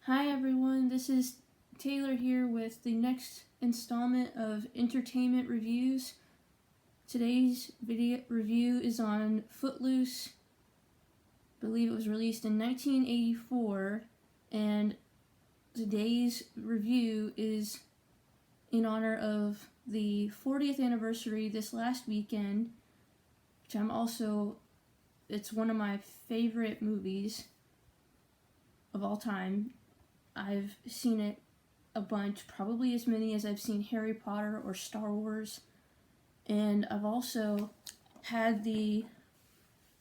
Hi everyone, this is Taylor here with the next installment of Entertainment Reviews. Today's video review is on Footloose. I believe it was released in 1984, and today's review is in honor of the 40th anniversary this last weekend, which it's one of my favorite movies of all time. I've seen it a bunch, probably as many as I've seen Harry Potter or Star Wars. And I've also had the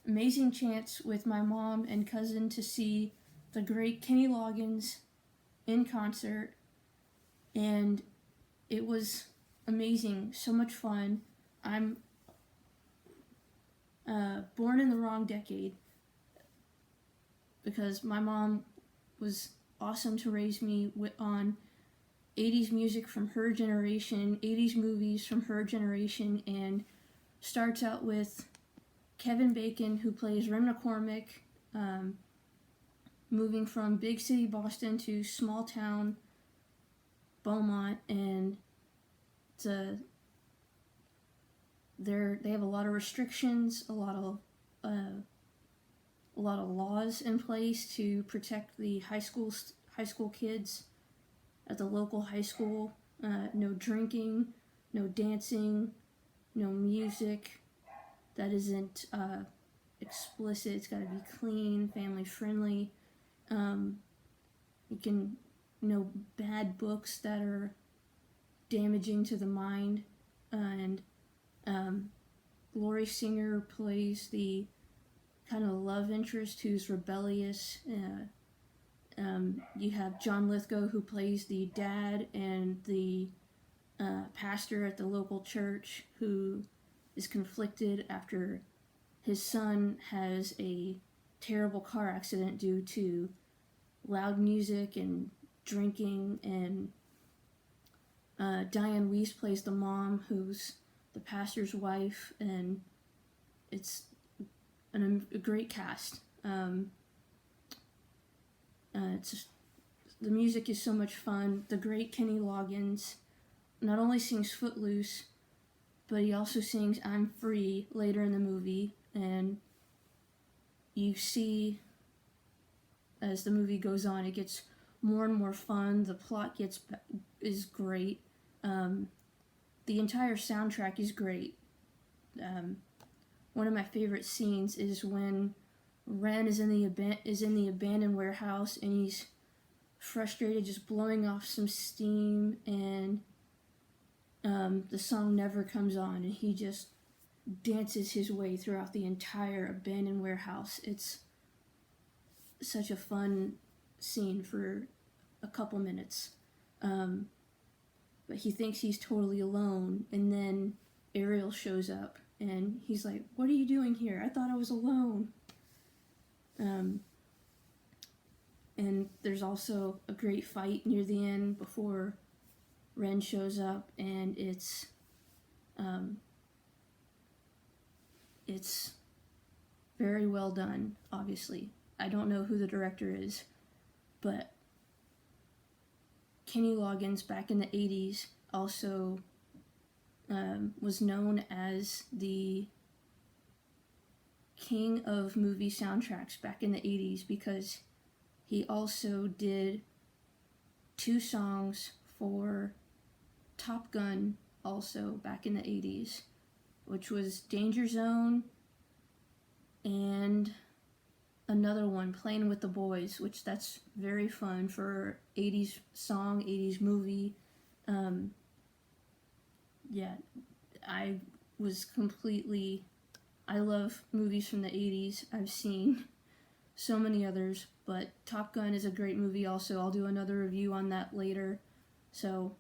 amazing chance with my mom and cousin to see the great Kenny Loggins in concert. And it was amazing, so much fun. I'm born in the wrong decade because my mom was awesome to raise me on 80s music from her generation, 80s movies from her generation, and starts out with Kevin Bacon, who plays Rem McCormick, moving from big city Boston to small town Beaumont, and they have a lot of restrictions, a lot of laws in place to protect the high school kids at the local high school. No drinking, no dancing, no music that isn't explicit. It's got to be clean, family friendly. No bad books that are damaging to the mind. And Lori Singer plays the kind of love interest who's rebellious. You have John Lithgow, who plays the dad and the pastor at the local church, who is conflicted after his son has a terrible car accident due to loud music and drinking. And Diane Weiss plays the mom, who's the pastor's wife, and it's a great cast. The music is so much fun. The great Kenny Loggins not only sings Footloose, but he also sings I'm Free later in the movie. And you see, as the movie goes on, it gets more and more fun. The plot is great. The entire soundtrack is great. One of my favorite scenes is when Ren is in the abandoned warehouse, and he's frustrated, just blowing off some steam, and the song Never comes on, and he just dances his way throughout the entire abandoned warehouse. It's such a fun scene for a couple minutes. But he thinks he's totally alone, and then Ariel shows up, and he's like, "What are you doing here? I thought I was alone." And there's also a great fight near the end before Ren shows up, and it's very well done. Obviously, I don't know who the director is, but Kenny Loggins back in the 80s also was known as the king of movie soundtracks back in the 80s, because he also did 2 songs for Top Gun also back in the 80s, which was Danger Zone and another one, Playing with the Boys, which that's very fun for 80s song, 80s movie. I love movies from the 80s. I've seen so many others, but Top Gun is a great movie also. I'll do another review on that later. So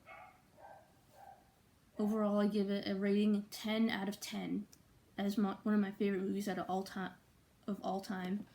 overall, I give it a rating 10 out of 10 as one of my favorite movies of all time.